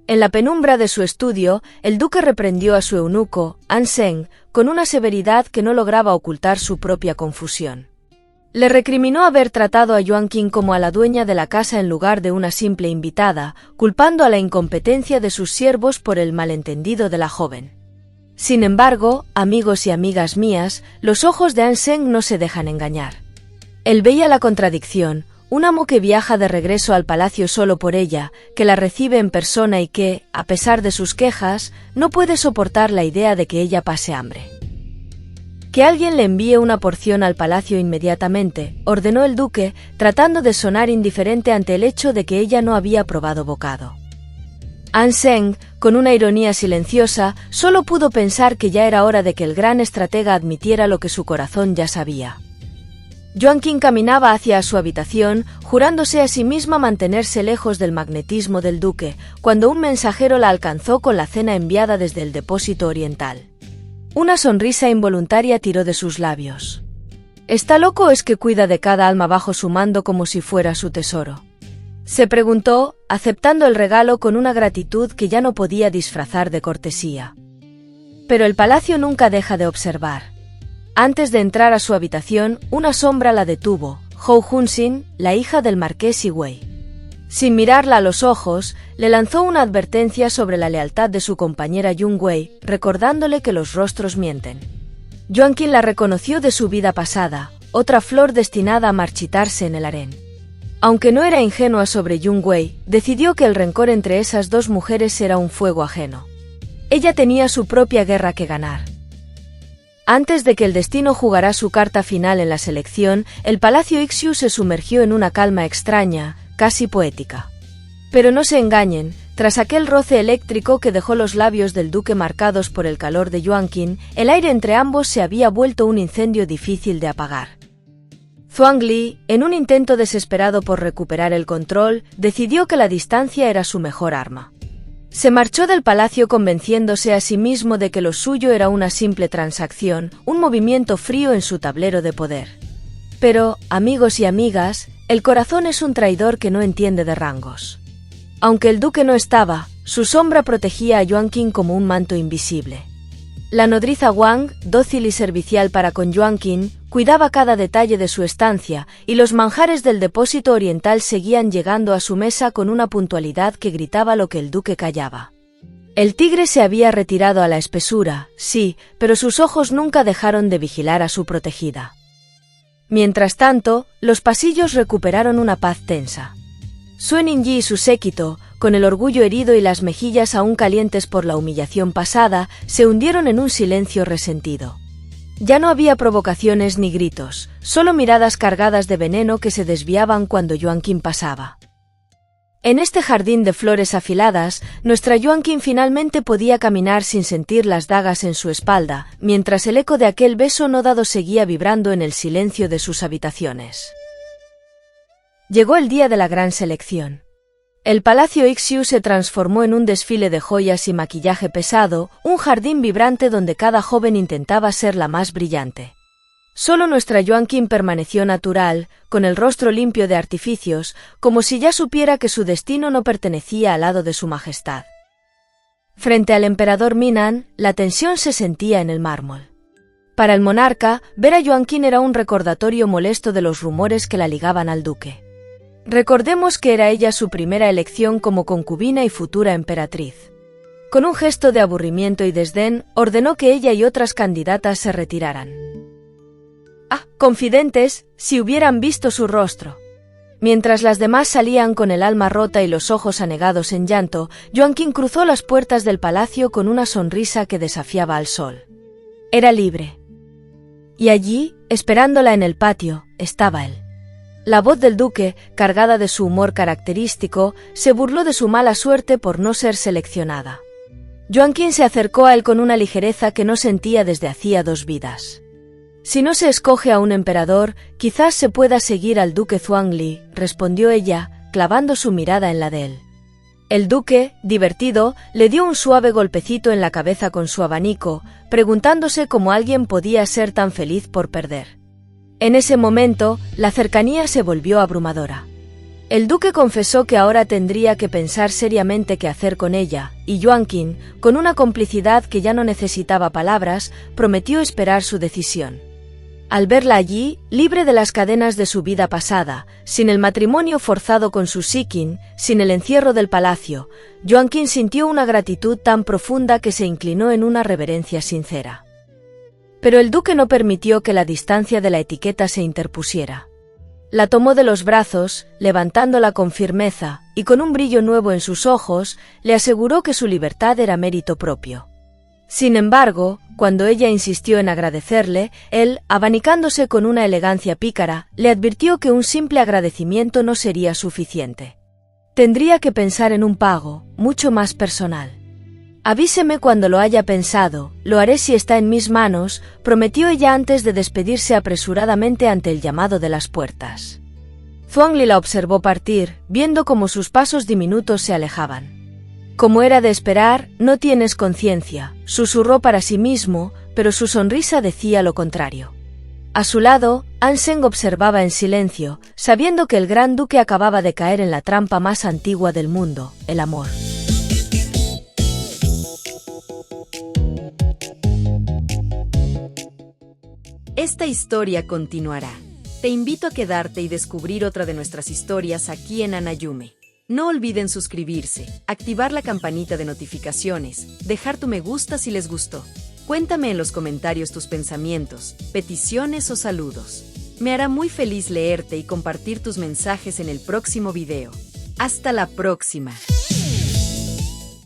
En la penumbra de su estudio, el duque reprendió a su eunuco, Anseng, con una severidad que no lograba ocultar su propia confusión. Le recriminó haber tratado a Yuan Qing como a la dueña de la casa en lugar de una simple invitada, culpando a la incompetencia de sus siervos por el malentendido de la joven. Sin embargo, amigos y amigas mías, los ojos de Anseng no se dejan engañar. Él veía la contradicción, un amo que viaja de regreso al palacio solo por ella, que la recibe en persona y que, a pesar de sus quejas, no puede soportar la idea de que ella pase hambre. Que alguien le envíe una porción al palacio inmediatamente, ordenó el duque, tratando de sonar indiferente ante el hecho de que ella no había probado bocado. Anseng, con una ironía silenciosa, solo pudo pensar que ya era hora de que el gran estratega admitiera lo que su corazón ya sabía. Yuan Qing caminaba hacia su habitación, jurándose a sí misma mantenerse lejos del magnetismo del duque, cuando un mensajero la alcanzó con la cena enviada desde el depósito oriental. Una sonrisa involuntaria tiró de sus labios. ¿Está loco o es que cuida de cada alma bajo su mando como si fuera su tesoro?, se preguntó, aceptando el regalo con una gratitud que ya no podía disfrazar de cortesía. Pero el palacio nunca deja de observar. Antes de entrar a su habitación, una sombra la detuvo, Hou Junxin, la hija del marqués Yi. Sin mirarla a los ojos, le lanzó una advertencia sobre la lealtad de su compañera Yun Wei, recordándole que los rostros mienten. Yuan Qing la reconoció de su vida pasada, otra flor destinada a marchitarse en el harén. Aunque no era ingenua sobre Yun Wei, decidió que el rencor entre esas dos mujeres era un fuego ajeno. Ella tenía su propia guerra que ganar. Antes de que el destino jugara su carta final en la selección, el Palacio Ixiu se sumergió en una calma extraña, casi poética. Pero no se engañen, tras aquel roce eléctrico que dejó los labios del duque marcados por el calor de Yuan Qing, el aire entre ambos se había vuelto un incendio difícil de apagar. Zhuang Li, en un intento desesperado por recuperar el control, decidió que la distancia era su mejor arma. Se marchó del palacio convenciéndose a sí mismo de que lo suyo era una simple transacción, un movimiento frío en su tablero de poder. Pero, amigos y amigas, el corazón es un traidor que no entiende de rangos. Aunque el duque no estaba, su sombra protegía a Yuan Qing como un manto invisible. La nodriza Wang, dócil y servicial para con Yuan Qing, cuidaba cada detalle de su estancia, y los manjares del depósito oriental seguían llegando a su mesa con una puntualidad que gritaba lo que el duque callaba. El tigre se había retirado a la espesura, sí, pero sus ojos nunca dejaron de vigilar a su protegida. Mientras tanto, los pasillos recuperaron una paz tensa. Suen Yinji y su séquito, con el orgullo herido y las mejillas aún calientes por la humillación pasada, se hundieron en un silencio resentido. Ya no había provocaciones ni gritos, solo miradas cargadas de veneno que se desviaban cuando Yuan Qing pasaba. En este jardín de flores afiladas, nuestra Yuan Qing finalmente podía caminar sin sentir las dagas en su espalda, mientras el eco de aquel beso no dado seguía vibrando en el silencio de sus habitaciones. Llegó el día de la gran selección. El Palacio Ixiu se transformó en un desfile de joyas y maquillaje pesado, un jardín vibrante donde cada joven intentaba ser la más brillante. Solo nuestra Yuan Qing permaneció natural, con el rostro limpio de artificios, como si ya supiera que su destino no pertenecía al lado de su majestad. Frente al emperador Minnan, la tensión se sentía en el mármol. Para el monarca, ver a Yuan Qing era un recordatorio molesto de los rumores que la ligaban al duque. Recordemos que era ella su primera elección como concubina y futura emperatriz. Con un gesto de aburrimiento y desdén, ordenó que ella y otras candidatas se retiraran. Ah, confidentes, si hubieran visto su rostro. Mientras las demás salían con el alma rota y los ojos anegados en llanto, Yuan Qing cruzó las puertas del palacio con una sonrisa que desafiaba al sol. Era libre. Y allí, esperándola en el patio, estaba él. La voz del duque, cargada de su humor característico, se burló de su mala suerte por no ser seleccionada. Yuan Qing se acercó a él con una ligereza que no sentía desde hacía 2 vidas. Si no se escoge a un emperador, quizás se pueda seguir al duque Zhuang Li, respondió ella, clavando su mirada en la de él. El duque, divertido, le dio un suave golpecito en la cabeza con su abanico, preguntándose cómo alguien podía ser tan feliz por perder. En ese momento, la cercanía se volvió abrumadora. El duque confesó que ahora tendría que pensar seriamente qué hacer con ella, y Joaquín, con una complicidad que ya no necesitaba palabras, prometió esperar su decisión. Al verla allí, libre de las cadenas de su vida pasada, sin el matrimonio forzado con su Sikin, sin el encierro del palacio, Joaquín sintió una gratitud tan profunda que se inclinó en una reverencia sincera. Pero el duque no permitió que la distancia de la etiqueta se interpusiera. La tomó de los brazos, levantándola con firmeza, y con un brillo nuevo en sus ojos, le aseguró que su libertad era mérito propio. Sin embargo, cuando ella insistió en agradecerle, él, abanicándose con una elegancia pícara, le advirtió que un simple agradecimiento no sería suficiente. Tendría que pensar en un pago, mucho más personal. Avíseme cuando lo haya pensado, lo haré si está en mis manos, prometió ella antes de despedirse apresuradamente ante el llamado de las puertas. Zhuangli la observó partir, viendo cómo sus pasos diminutos se alejaban. Como era de esperar, no tienes conciencia, susurró para sí mismo, pero su sonrisa decía lo contrario. A su lado, Anseng observaba en silencio, sabiendo que el gran duque acababa de caer en la trampa más antigua del mundo, el amor. Esta historia continuará. Te invito a quedarte y descubrir otra de nuestras historias aquí en Anayume. No olviden suscribirse, activar la campanita de notificaciones, dejar tu me gusta si les gustó. Cuéntame en los comentarios tus pensamientos, peticiones o saludos. Me hará muy feliz leerte y compartir tus mensajes en el próximo video. ¡Hasta la próxima!